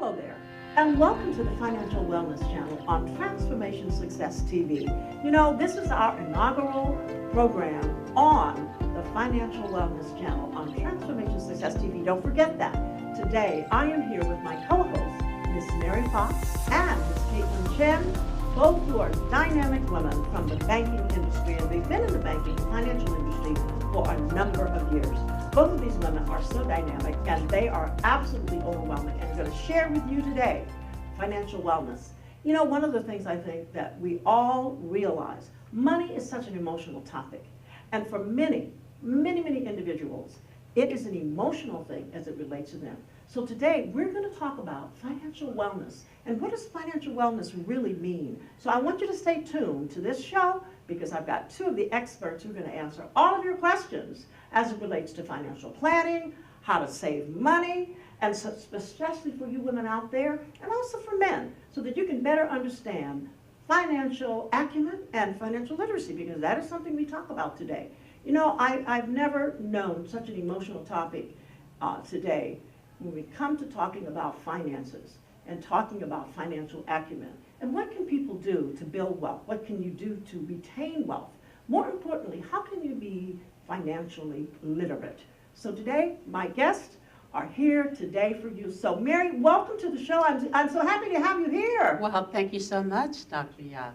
Hello there, and welcome to the Financial Wellness Channel on Transformation Success TV. You know, this is our inaugural program on the Financial Wellness Channel on Transformation Success TV. Don't forget that. Today, I am here with my co-hosts, Miss Mary Fox and Miss Cailtlin Chen, both who are dynamic women from the banking industry, and they've been in the banking financial industry for a number of years. Both of these women are so dynamic, and they are absolutely overwhelming, and I'm going to share with you today financial wellness. You know, one of the things I think that we all realize, money is such an emotional topic, and for many individuals, it is an emotional thing as it relates to them. So today, we're going to talk about financial wellness, and what does financial wellness really mean? So I want you to stay tuned to this show, because I've got two of the experts who are going to answer all of your questions as it relates to financial planning, how to save money, and so especially for you women out there, and also for men, so that you can better understand financial acumen and financial literacy, because that is something we talk about today. You know, I've never known such an emotional topic today when we come to talking about finances and talking about financial acumen. And what can people do to build wealth? What can you do to retain wealth? More importantly, how can you be financially literate? So today, my guests are here today for you. So Mary, welcome to the show. I'm so happy to have you here. Well, thank you so much, Dr. Young.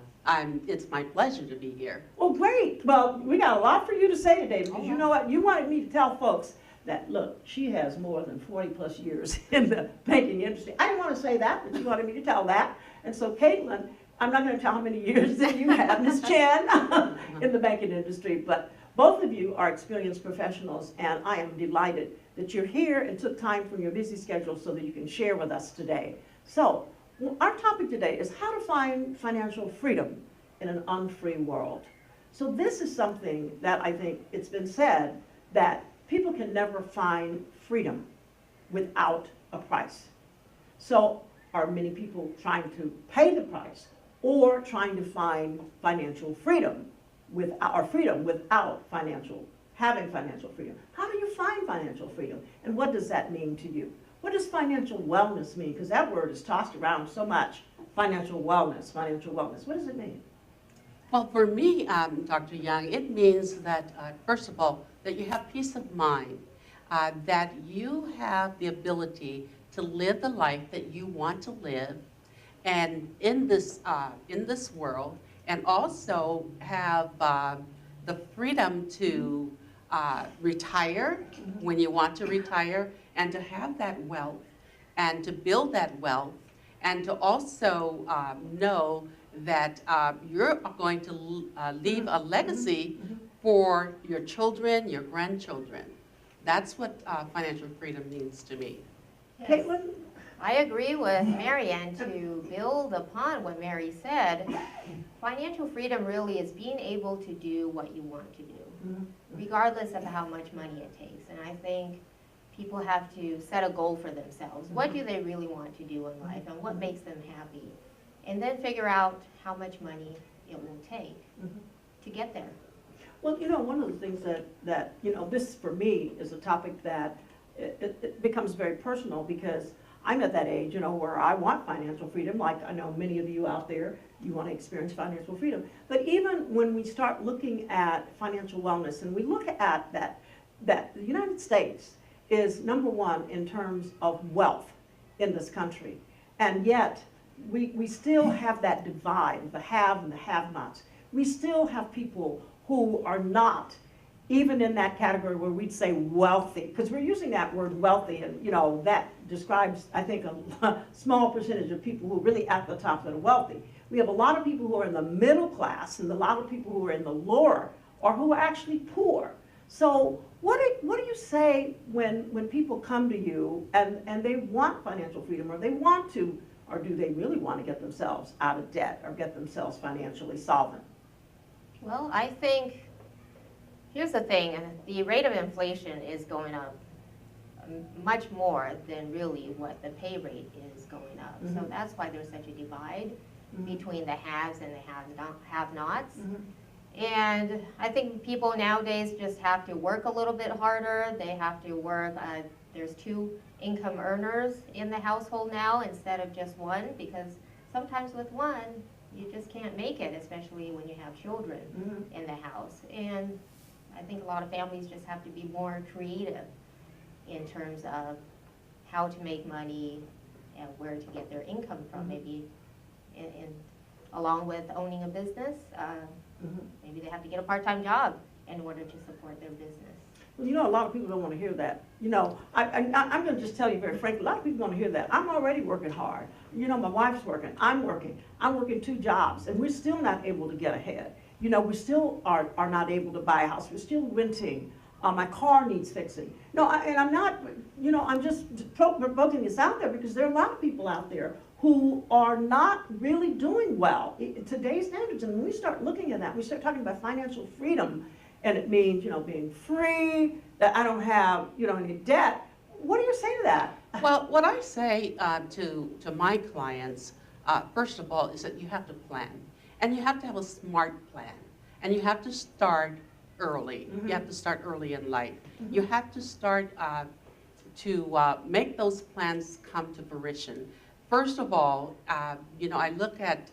It's my pleasure to be here. Well, great. Well, we got a lot for you to say today, because you know what? You wanted me to tell folks that, look, she has more than 40 plus years in the banking industry. I didn't want to say that, but you wanted me to tell that. And so Cailtlin, I'm not going to tell how many years that you have, Ms. Chen, in the banking industry, but both of you are experienced professionals, and I am delighted that you're here and took time from your busy schedule so that you can share with us today. So, our topic today is how to find financial freedom in an unfree world. So this is something that I think it's been said that people can never find freedom without a price. So are many people trying to pay the price or trying to find financial freedom without having financial freedom? How do you find financial freedom? And what does that mean to you? What does financial wellness mean? Because that word is tossed around so much. Financial wellness. What does it mean? Well, for me, Dr. Young, it means that, first of all, that you have peace of mind, that you have the ability to live the life that you want to live, and in this world, and also have the freedom to retire when you want to retire, and to have that wealth, and to build that wealth, and to also know that you're going to leave a legacy for your children, your grandchildren. That's what financial freedom means to me. Yes. Cailtlin? I agree with Mary, and to build upon what Mary said, financial freedom really is being able to do what you want to do, regardless of how much money it takes. And I think people have to set a goal for themselves. What do they really want to do in life, and what makes them happy? And then figure out how much money it will take to get there. Well, you know, one of the things that you know, this for me is a topic that it becomes very personal, because I'm at that age, you know, where I want financial freedom, like I know many of you out there, you want to experience financial freedom. But even when we start looking at financial wellness, and we look at that the United States is #1 in terms of wealth in this country, and yet we still have that divide, the have and the have-nots. We still have people who are not even in that category where we'd say wealthy, because we're using that word wealthy, and you know, that describes, I think, a small percentage of people who are really at the top that are wealthy. We have a lot of people who are in the middle class, and a lot of people who are in the lower, or who are actually poor. So what do you say when people come to you and they want financial freedom, or they want to, or do they really want to get themselves out of debt or get themselves financially solvent? Well, I think, here's the thing, and the rate of inflation is going up much more than really what the pay rate is going up. So that's why there's such a divide between the haves and the have-nots. And I think people nowadays just have to work a little bit harder. They have to work there's 2 income earners in the household now instead of just one, because sometimes with one, you just can't make it, especially when you have children in the house. And I think a lot of families just have to be more creative in terms of how to make money and where to get their income from. Maybe along with owning a business, maybe they have to get a part-time job in order to support their business. Well, you know, a lot of people don't want to hear that. You know, I'm going to just tell you very frankly, a lot of people don't want to hear that. I'm already working hard. You know, my wife's working. I'm working 2 jobs, and we're still not able to get ahead. You know, we still are not able to buy a house. We're still renting. My car needs fixing. No, and I'm not, you know, I'm just provoking this out there because there are a lot of people out there who are not really doing well in today's standards. And when we start looking at that, we start talking about financial freedom, and it means, you know, being free, that I don't have, you know, any debt. What do you say to that? Well, what I say to my clients, first of all, is that you have to plan. And you have to have a smart plan. And you have to start early. You have to start early in life. You have to start to make those plans come to fruition. First of all, you know, I look at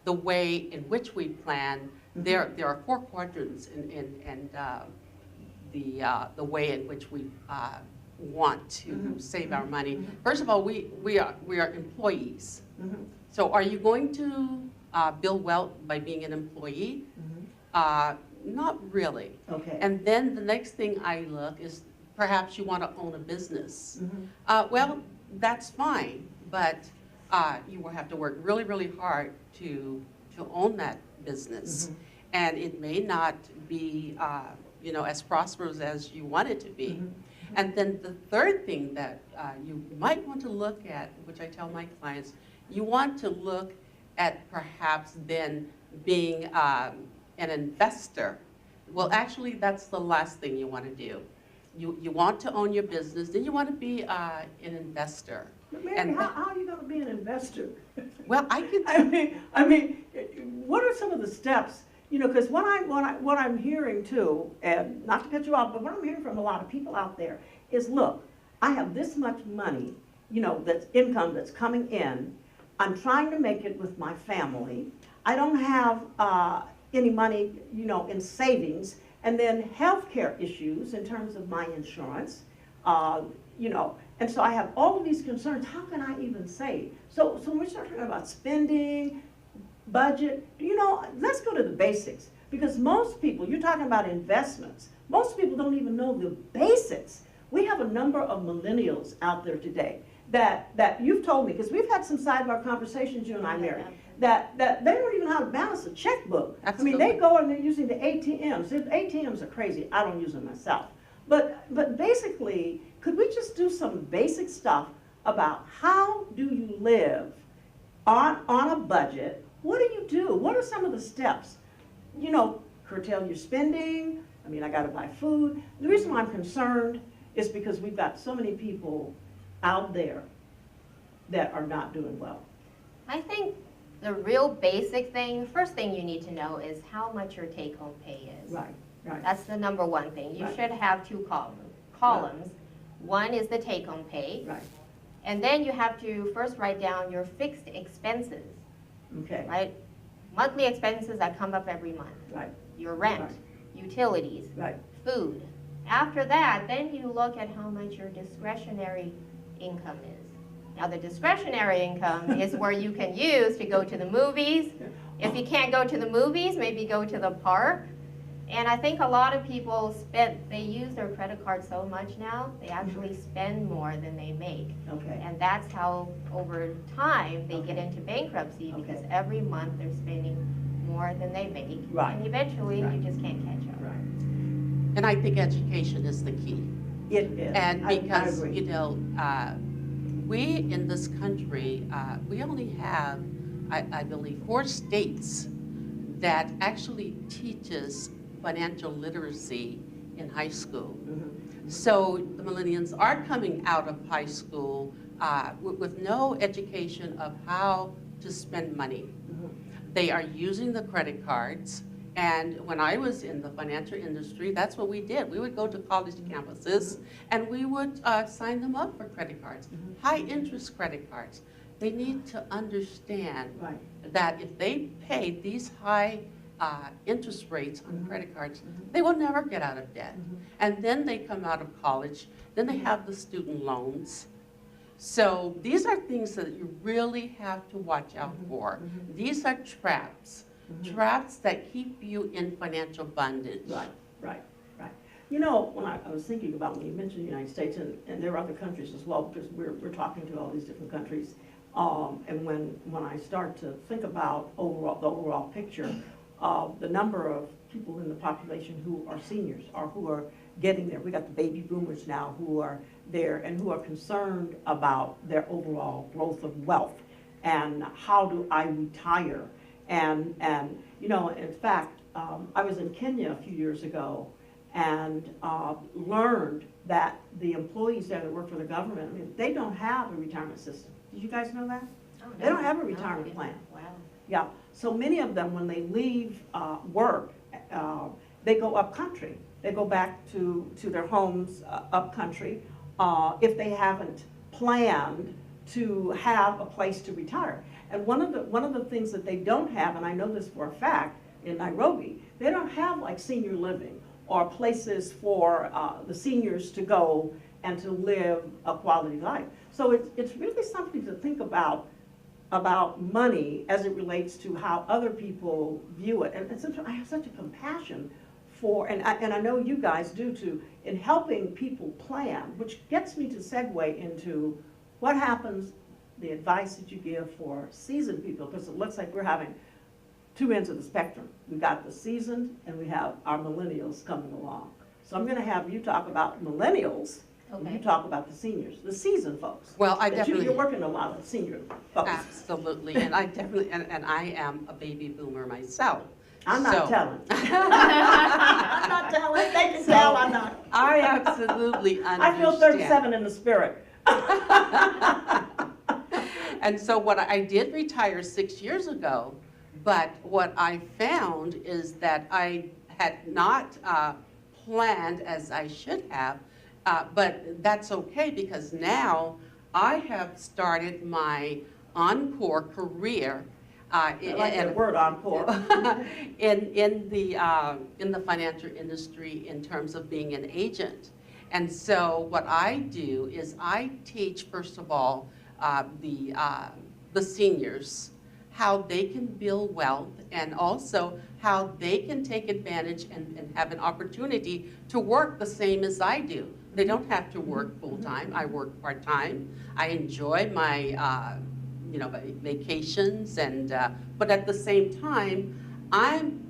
the way in which we plan. There are 4 quadrants in the way in which we want to save our money. First of all, we are employees. So are you going to build wealth by being an employee? Not really. Okay. And then the next thing I look is perhaps you want to own a business. Well, that's fine, but you will have to work really, really hard to own that business. And it may not be you know, as prosperous as you want it to be. And then the third thing that you might want to look at, which I tell my clients, you want to look at perhaps then being an investor. Well, actually, that's the last thing you want to do. You want to own your business, then you want to be an investor. But Mary, how are you going to be an investor? Well, I can. I mean, what are some of the steps? You know, because what I'm hearing too, and not to cut you off, but what I'm hearing from a lot of people out there is, look, I have this much money, you know, that's income that's coming in. I'm trying to make it with my family. I don't have any money, you know, in savings, and then healthcare issues in terms of my insurance, you know, and so I have all of these concerns. How can I even save? So when we start talking about spending, budget, you know, let's go to the basics, because most people, you're talking about investments, most people don't even know the basics. We have a number of millennials out there today that you've told me, because we've had some sidebar conversations, you and I, Mary, that they don't even know how to balance a checkbook. Absolutely. I mean, they go and they're using the ATMs. The ATMs are crazy. I don't use them myself. But basically, could we just do some basic stuff about how do you live on a budget? What do you do? What are some of the steps? You know, curtail your spending. I mean, I got to buy food. The reason why I'm concerned is because we've got so many people out there that are not doing well. I think the real basic thing, first thing you need to know is how much your take-home pay is. Right, right. That's the number 1 thing. You Right. should have 2 columns. One is the take-home pay. Right. And then you have to first write down your fixed expenses, Okay. right? Monthly expenses that come up every month. Right. Your rent, Right. utilities, Right. food. After that, then you look at how much your discretionary income is. Now, the discretionary income is where you can use to go to the movies. If you can't go to the movies, maybe go to the park. And I think a lot of people they use their credit card so much now, they actually spend more than they make. Okay. And that's how, over time, they get into bankruptcy, Okay. because every month they're spending more than they make. Right. And eventually, Right. you just can't catch up. Right. And I think education is the key. It is. And I because, agree. you know, we in this country, we only have, I believe, 4 states that actually teaches financial literacy in high school. So the millennials are coming out of high school with no education of how to spend money. They are using the credit cards, And when I was in the financial industry, that's what we did. We would go to college campuses and we would sign them up for credit cards, high interest credit cards. They need to understand that if they pay these high interest rates on credit cards, they will never get out of debt. And then they come out of college, then they have the student loans. So these are things that you really have to watch out for. These are traps, traps that keep you in financial bondage. Right. You know, when I was thinking about when you mentioned the United States, and there are other countries as well, because we're talking to all these different countries, and when I start to think about the overall picture of the number of people in the population who are seniors or who are getting there. We got the baby boomers now who are there and who are concerned about their overall growth of wealth and how do I retire. And you know, in fact, I was in Kenya a few years ago and learned that the employees there that work for the government, I mean, they don't have a retirement system. Did you guys know that? Oh, no. They don't have a retirement plan. Wow. Yeah, so many of them, when they leave work, they go up country. They go back to their homes up country if they haven't planned to have a place to retire. And one of the things that they don't have, and I know this for a fact, in Nairobi, they don't have like senior living or places for the seniors to go and to live a quality life. So it's really something to think about money as it relates to how other people view it. And I have such a compassion for, and I know you guys do too, in helping people plan, which gets me to segue into what happens, the advice that you give for seasoned people, because it looks like we're having two ends of the spectrum. We've got the seasoned and we have our millennials coming along. So I'm gonna have you talk about millennials. Okay. You talk about the seniors, the seasoned folks. Well, I definitely... You're working a lot with senior folks. Absolutely, and I definitely, and I am a baby boomer myself. I'm not telling. I'm not telling. They can tell I'm not. I absolutely understand. I feel 37 in the spirit. And so what I did retire 6 years ago, but what I found is that I had not planned as I should have. But that's okay because now I have started my encore career. I like that word, encore. in the financial industry in terms of being an agent. And so what I do is I teach, first of all, the seniors how they can build wealth and also how they can take advantage and have an opportunity to work the same as I do. They don't have to work full-time. I work part-time. I enjoy my vacations, and but at the same time, I'm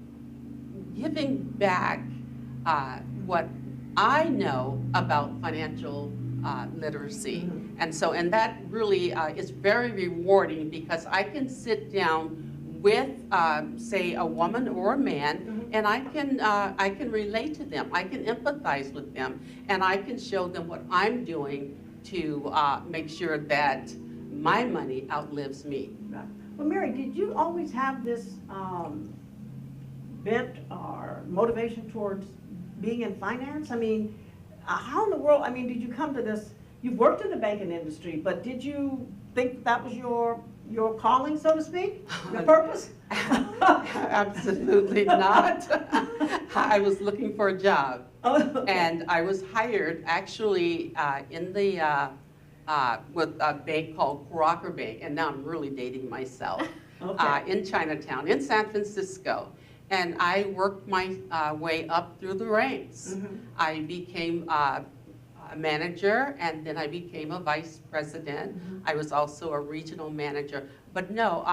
giving back what I know about financial literacy, and that really is very rewarding because I can sit down with, say, a woman or a man, and I can relate to them. I can empathize with them, and I can show them what I'm doing to make sure that my money outlives me. Right. Well, Mary, did you always have this bent or motivation towards being in finance? I mean, how in the world, I mean, did you come to this? You've worked in the banking industry, but did you think that was your calling, so to speak? Your purpose? Absolutely not. I was looking for a job. Oh, okay. And I was hired actually in the with a bank called Crocker Bank, and now I'm really dating myself, Okay. in Chinatown, in San Francisco. And I worked my way up through the ranks. I became a manager, and then I became a vice president. I was also a regional manager. But no,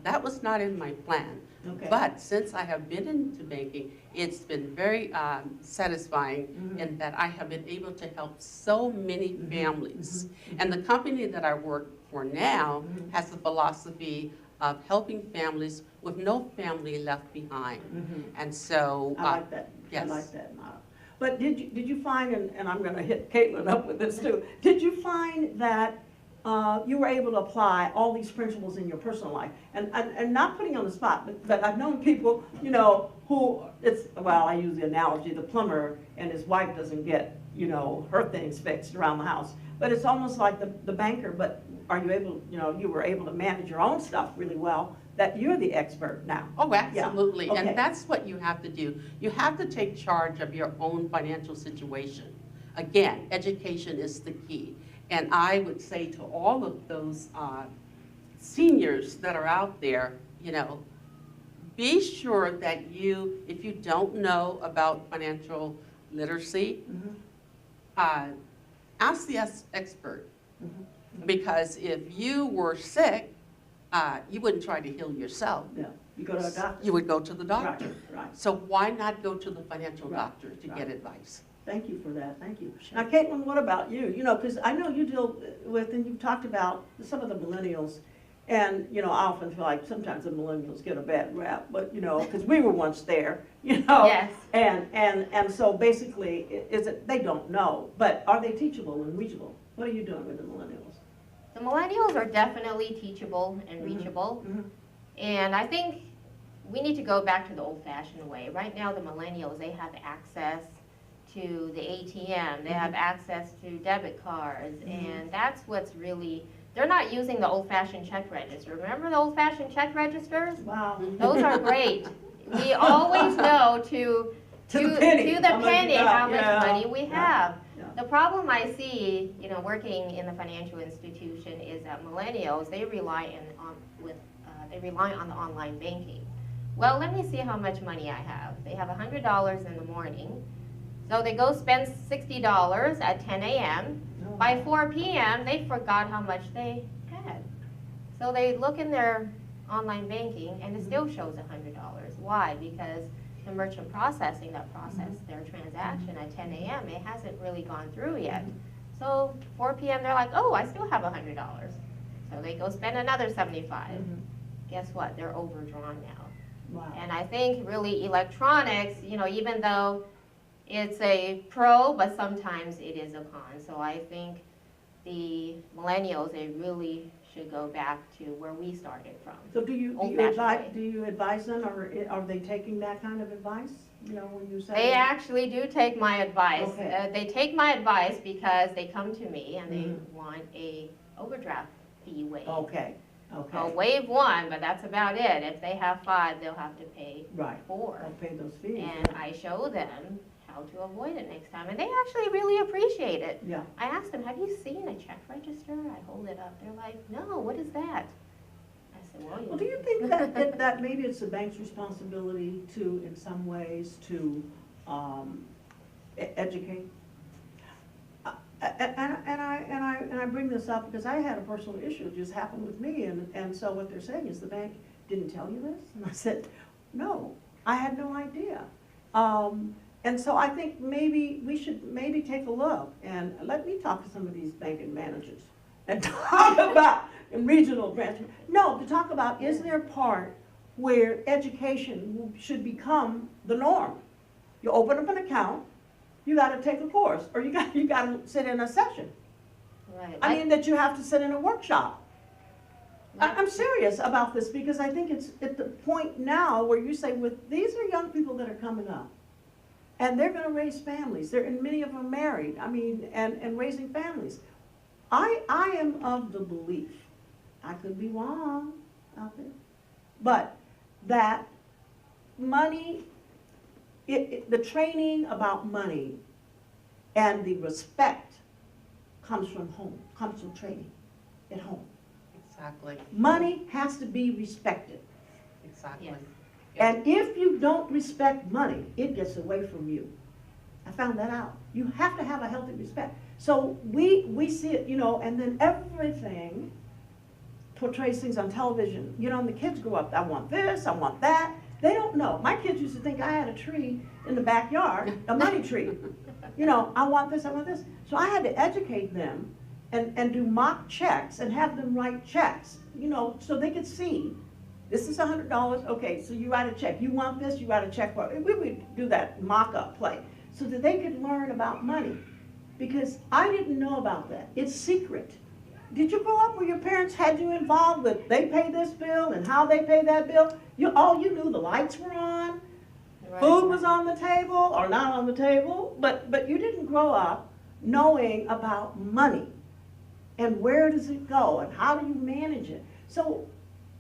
that was not in my plan. Okay. But since I have been into banking, it's been very satisfying in that I have been able to help so many families. And the company that I work for now has the philosophy of helping families with no family left behind. And so I like that. Yes. I like that model. But did you find, and I'm going to hit Cailtlin up with this too, did you find that you were able to apply all these principles in your personal life? And not putting you on the spot, but I've known people, you know, well, I use the analogy, the plumber and his wife doesn't get, her things fixed around the house. But it's almost like the banker, but are you able, you were able to manage your own stuff really well, that you're the expert now. Oh, absolutely. Yeah. Okay. And that's what you have to do. You have to take charge of your own financial situation. Again, education is the key. And I would say to all of those seniors that are out there, be sure that if you don't know about financial literacy, ask the expert. Because if you were sick, you wouldn't try to heal yourself. Yeah, you go to a doctor. You would go to the doctor. Right. So why not go to the financial doctor to get advice? Thank you for that, thank you. Now, Cailtlin, what about you? Because I know you deal with, and you've talked about some of the millennials, and, I often feel like sometimes the millennials get a bad rap, but, because we were once there, Yes. And so basically, they don't know, but are they teachable and reachable? What are you doing with the millennials? The millennials are definitely teachable and reachable. And I think we need to go back to the old-fashioned way. Right now, the millennials, they have access to the ATM, they have access to debit cards, and that's what's really, they're not using the old-fashioned check register. Remember the old-fashioned check registers? Wow. Those are great. We always know to the penny how much money we have. The problem I see, working in the financial institution is that millennials, they rely on the online banking. Well, let me see how much money I have. They have $100 in the morning. So they go spend $60 at 10 a.m. By 4 p.m., they forgot how much they had. So they look in their online banking and it still shows $100. Why? Because the merchant processing that processed their transaction at 10 a.m., it hasn't really gone through yet. So 4 p.m., they're like, oh, I still have $100. So they go spend another $75. Guess what? They're overdrawn now. Wow. And I think really electronics, even though it's a pro, but sometimes it is a con. So I think the millennials, they really should go back to where we started from. So do you advise them, or are they taking that kind of advice? When you say They actually do take my advice. Okay. They take my advice because they come to me and they want a overdraft fee waived. Okay. I'll waive one, but that's about it. If they have 5, they'll have to pay 4. They'll pay those fees. And I show them how to avoid it next time, and they actually really appreciate it. Yeah. I asked them, have you seen a check register? I hold it up. They're like, no, what is that? I said, Well, do you think that maybe it's the bank's responsibility to, in some ways, to educate? And I bring this up because I had a personal issue just happened with me, and so what they're saying is the bank didn't tell you this, and I said, no, I had no idea. And so I think maybe we should take a look, and let me talk to some of these banking managers and talk about in regional branches. No, to talk about, is there a part where education should become the norm? You open up an account, you got to take a course, or you got to sit in a session. Right. I mean that you have to sit in a workshop. I'm serious about this because I think it's at the point now where you say, these are young people that are coming up. And they're going to raise families. And many of them are married. I mean, and raising families. I am of the belief, I could be wrong out there, but that money, the training about money and the respect comes from home, comes from training at home. Exactly. Money has to be respected. Exactly. Yes. And if you don't respect money, it gets away from you. I found that out. You have to have a healthy respect. So we see it, and then everything portrays things on television. And the kids grow up, I want this, I want that. They don't know. My kids used to think I had a tree in the backyard, a money tree. I want this, I want this. So I had to educate them and do mock checks and have them write checks, so they could see. This is $100, okay, so you write a check. You want this, you write a check for it. We would do that mock-up play so that they could learn about money. Because I didn't know about that. It's secret. Did you grow up where your parents had you involved with they pay this bill and how they pay that bill? All you knew, the lights were on, Food was on the table or not on the table, but you didn't grow up knowing about money and where does it go and how do you manage it. So,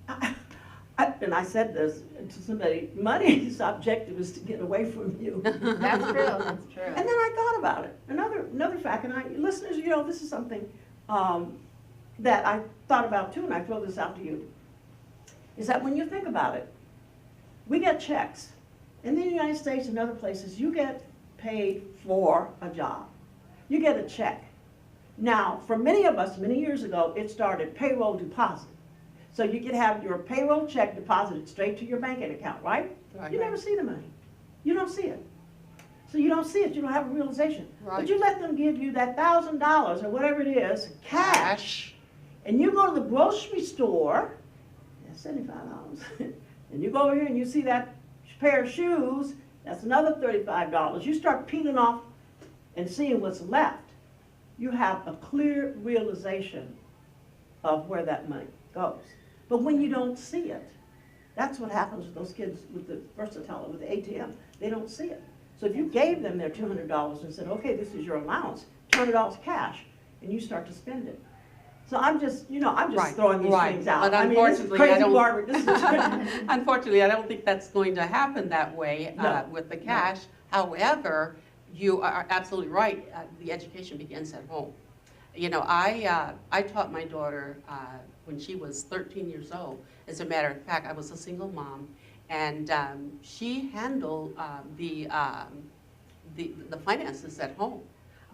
and I said this to somebody, money's objective is to get away from you. That's true, that's true. And then I thought about it. Another fact, and listeners, you know, this is something that I thought about too, and I throw this out to you, is that when you think about it, we get checks. In the United States and other places, you get paid for a job. You get a check. Now, for many of us, many years ago, it started payroll deposit. So you could have your payroll check deposited straight to your banking account, right? You never see the money. You don't see it. So you don't see it, you don't have a realization. Right. But you let them give you that $1,000 or whatever it is, cash, and you go to the grocery store, that's $75. And you go over here and you see that pair of shoes, that's another $35. You start peeling off and seeing what's left. You have a clear realization of where that money goes. But when you don't see it, that's what happens with those kids with the versatile, with the ATM. They don't see it. So if you gave them their $200 and said, okay, this is your allowance, $200 cash, and you start to spend it. So I'm just, you know, I'm just throwing these things out. But I mean, this is crazy, Barbara. This is unfortunately, I don't think that's going to happen that way with the cash. No. However, you are absolutely right. The education begins at home. You know, I taught my daughter when she was 13 years old. As a matter of fact, I was a single mom, and she handled the finances at home.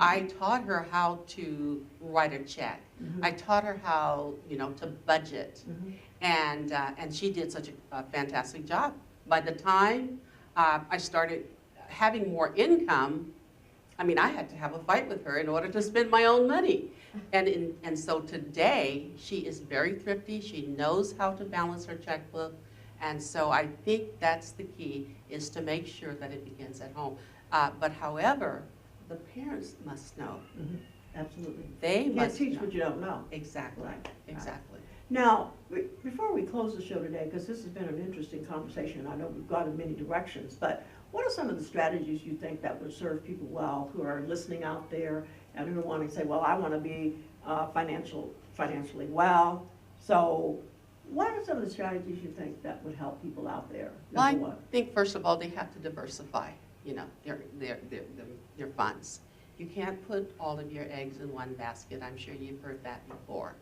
I taught her how to write a check. Mm-hmm. I taught her how, you know, to budget, mm-hmm. And she did such a fantastic job. By the time I started having more income, I mean, I had to have a fight with her in order to spend my own money. And so today, she is very thrifty. She knows how to balance her checkbook. And so I think that's the key, is to make sure that it begins at home. But however, the parents must know. Mm-hmm. Absolutely. They must teach know. what you don't know. Exactly. Right. Exactly. Now, before we close the show today, because this has been an interesting conversation, I know we've gone in many directions, but what are some of the strategies you think that would serve people well who are listening out there and who are wanting to say, well, I want to be financially well. So what are some of the strategies you think that would help people out there? Well, I think, first of all, they have to diversify, you know, their funds. You can't put all of your eggs in one basket. I'm sure you've heard that before.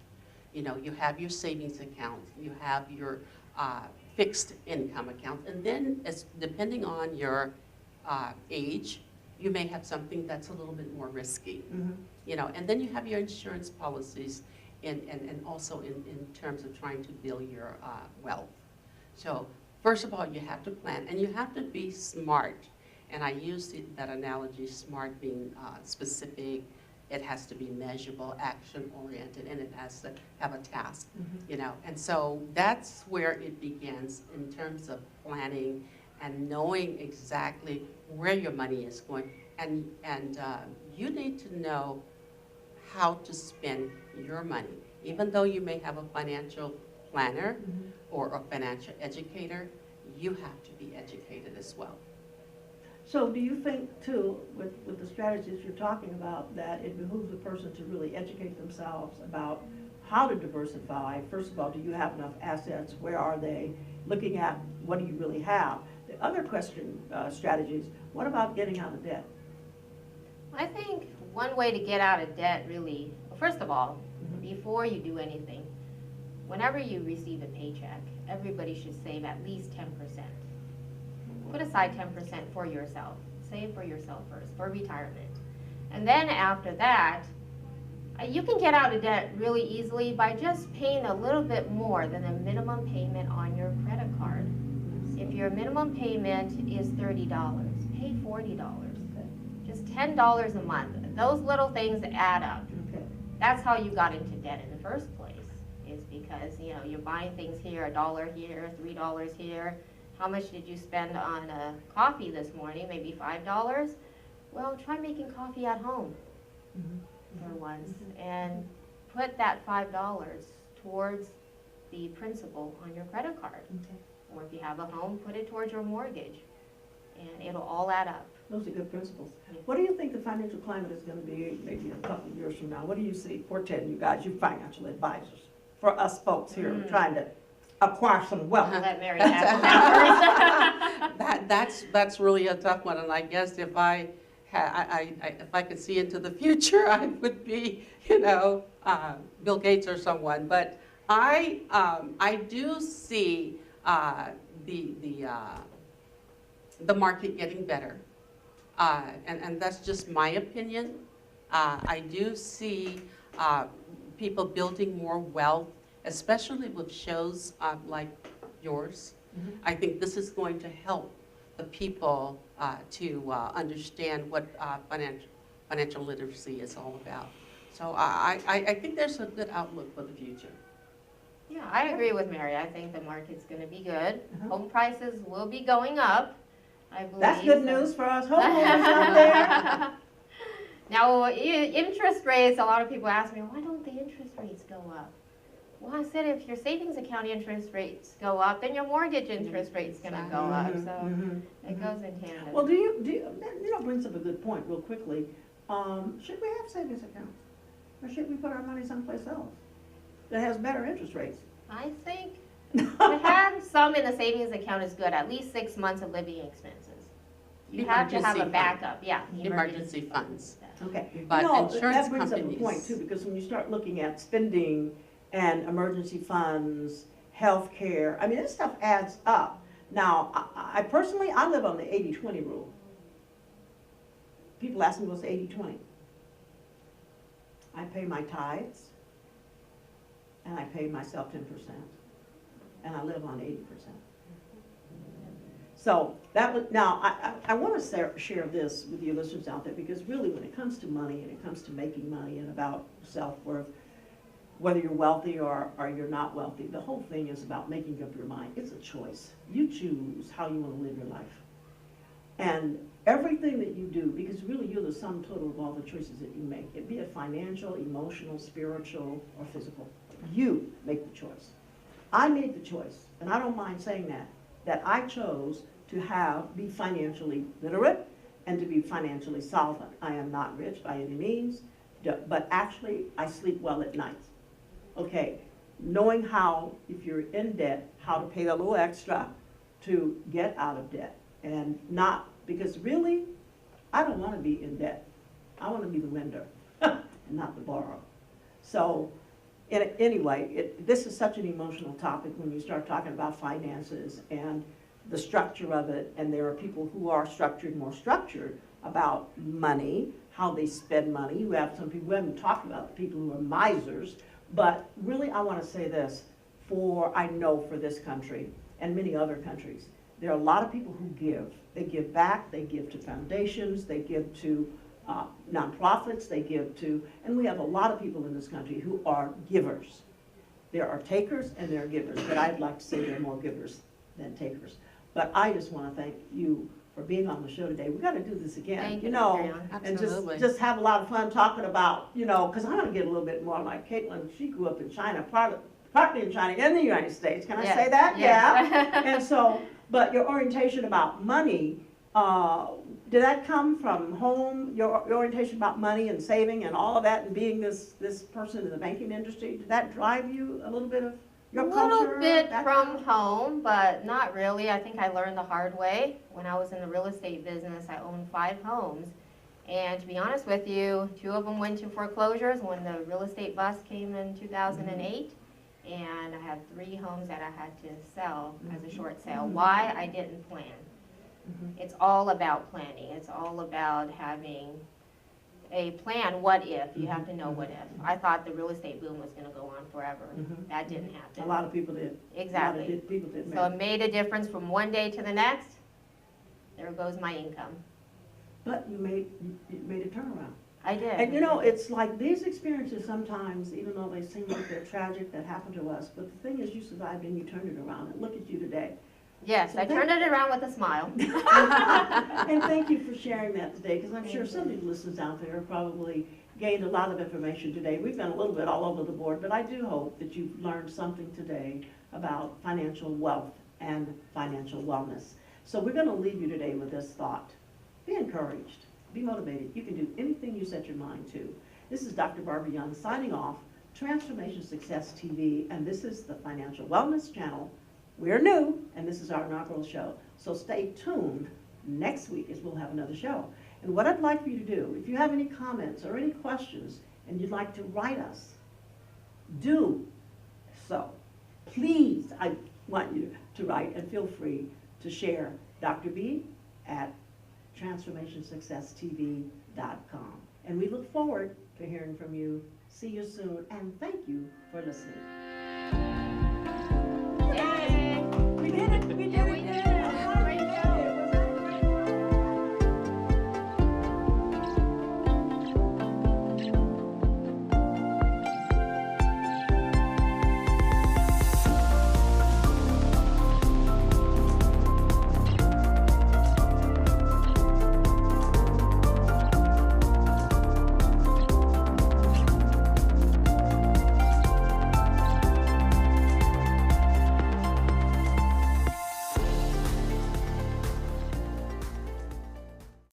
You know, you have your savings account, you have your fixed income account, and then depending on your age, you may have something that's a little bit more risky. Mm-hmm. You know, and then you have your insurance policies and also in terms of trying to build your wealth. So first of all, you have to plan, and you have to be smart. And I use that analogy, smart being specific. It has to be measurable, action-oriented, and it has to have a task, mm-hmm. you know. And so that's where it begins in terms of planning and knowing exactly where your money is going. And you need to know how to spend your money. Even though you may have a financial planner, mm-hmm. or a financial educator, you have to be educated as well. So do you think, too, with the strategies you're talking about, that it behooves a person to really educate themselves about how to diversify? First of all, do you have enough assets? Where are they? Looking at what do you really have? The other question, strategies, what about getting out of debt? I think one way to get out of debt really, first of all, mm-hmm. before you do anything, whenever you receive a paycheck, everybody should save at least 10%. Put aside 10% for yourself. Save for yourself first, for retirement. And then after that, you can get out of debt really easily by just paying a little bit more than the minimum payment on your credit card. If your minimum payment is $30, pay $40. Just $10 a month. Those little things add up. That's how you got into debt in the first place, is because, you know, you're buying things here, $1 here, $3 here. How much did you spend on coffee this morning? Maybe $5? Well, try making coffee at home, mm-hmm. for once, mm-hmm. and put that $5 towards the principal on your credit card. Okay. Or if you have a home, put it towards your mortgage. and it'll all add up. Those are good principles. What do you think the financial climate is going to be maybe a couple of years from now? What do you see portending, you guys, you financial advisors, for us folks here trying to acquire some wealth? I'll let Mary tackle that That's really a tough one, and I guess if if I could see into the future, I would be, Bill Gates or someone. But I do see the market getting better, and that's just my opinion. I do see people building more wealth, especially with shows like yours. I think this is going to help the people to understand what financial literacy is all about. So I think there's a good outlook for the future. Yeah, I agree with Mary. I think the market's going to be good. Home prices will be going up, I believe. That's good news for us homeowners out there. Now, interest rates, a lot of people ask me, why don't the interest rates go up? Well, I said if your savings account interest rates go up, then your mortgage interest rate's going to go up. So it goes in tandem. Well, that brings up a good point real quickly. Should we have savings accounts? Or should we put our money someplace else that has better interest rates? I think to have some in the savings account is good, at least 6 months of living expenses. You have to have a backup, yeah. Emergency funds. Okay. But insurance that brings companies. up a point too, because when you start looking at spending and emergency funds, health care, I mean, this stuff adds up. Now, I personally, I live on the 80-20 rule. People ask me what's the 80-20. I pay my tithes, and I pay myself 10%, and I live on 80%. So that was, now I want to share this with you listeners out there, because really when it comes to money and it comes to making money and about self-worth, whether you're wealthy or you're not wealthy, the whole thing is about making up your mind. It's a choice. You choose how you want to live your life. And everything that you do, because really you're the sum total of all the choices that you make, it be it financial, emotional, spiritual, or physical. You make the choice. I made the choice, and I don't mind saying that I chose to be financially literate and to be financially solvent. I am not rich by any means, but actually I sleep well at night. Okay, knowing how, if you're in debt, how to pay a little extra to get out of debt, and not, because really, I don't want to be in debt. I want to be the lender, and not the borrower. So, anyway, this is such an emotional topic when you start talking about finances and the structure of it, and there are people who are more structured about money, how they spend money. You have some people, we haven't talked about the people who are misers, but really I want to say this, I know for this country and many other countries, there are a lot of people who give. They give back, they give to foundations, they give to nonprofits, they give to, and we have a lot of people in this country who are givers. There are takers and there are givers, but I'd like to say there are more givers than takers. But I just want to thank you for being on the show today. We've got to do this again, Thank you, and just have a lot of fun talking about, because I want to get a little bit more like Cailtlin. She grew up in China, partly in China and the United States. Can I say that? Yes. Yeah. And so, but your orientation about money, did that come from home? Your orientation about money and saving and all of that, and being this person in the banking industry, did that drive you a little bit of your culture? A little bit from home, but not really. I think I learned the hard way. When I was in the real estate business, I owned 5 homes. And to be honest with you, 2 of them went to foreclosures when the real estate bust came in 2008. And I had 3 homes that I had to sell as a short sale. Why? I didn't plan. It's all about planning. It's all about having a plan. What if? You have to know what if. I thought the real estate boom was going to go on forever. That didn't happen. A lot of people did. Exactly. A lot of people did. So it made a difference from one day to the next. There goes my income. But you made a turnaround. I did. And it's like these experiences sometimes, even though they seem like they're tragic, that happened to us, but the thing is you survived and you turned it around, and look at you today. Yes, so I turned it around with a smile. And thank you for sharing that today, because I'm sure some of the listeners out there have probably gained a lot of information today. We've been a little bit all over the board, but I do hope that you've learned something today about financial wealth and financial wellness. So we're going to leave you today with this thought. Be encouraged. Be motivated. You can do anything you set your mind to. This is Dr. Barbara Young signing off, Transformation Success TV, and this is the Financial Wellness Channel. We're new, and this is our inaugural show. So stay tuned next week as we'll have another show. And what I'd like for you to do, if you have any comments or any questions and you'd like to write us, do so. Please, I want you to write, and feel free to share Dr. B at transformationsuccesstv.com. And we look forward to hearing from you. See you soon, and thank you for listening.